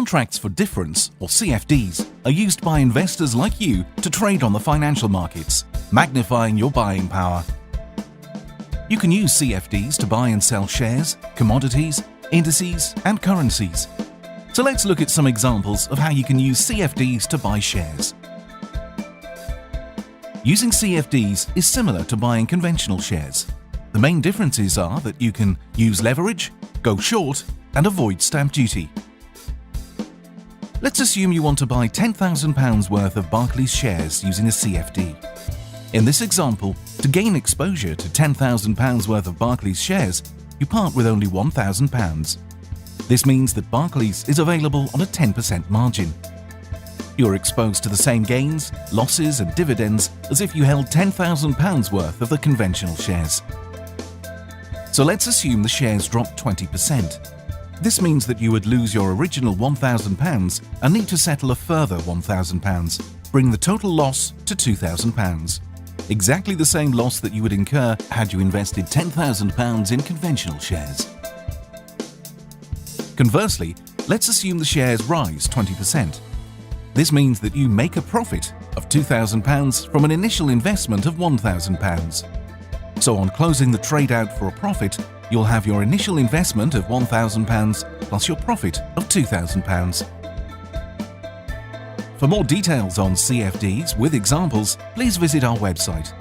Contracts for difference, or CFDs, are used by investors like you to trade on the financial markets, magnifying your buying power. You can use CFDs to buy and sell shares, commodities, indices, and currencies. So let's look at some examples of how you can use CFDs to buy shares. Using CFDs is similar to buying conventional shares. The main differences are that you can use leverage, go short, and avoid stamp duty. Let's assume you want to buy £10,000 worth of Barclays shares using a CFD. In this example, to gain exposure to £10,000 worth of Barclays shares, you part with only £1,000. This means that Barclays is available on a 10% margin. You're exposed to the same gains, losses and dividends as if you held £10,000 worth of the conventional shares. So let's assume the shares drop 20%. This means that you would lose your original £1,000 and need to settle a further £1,000, bringing the total loss to £2,000. Exactly the same loss that you would incur had you invested £10,000 in conventional shares. Conversely, let's assume the shares rise 20%. This means that you make a profit of £2,000 from an initial investment of £1,000. So on closing the trade out for a profit, you'll have your initial investment of £1,000 plus your profit of £2,000. For more details on CFDs with examples, please visit our website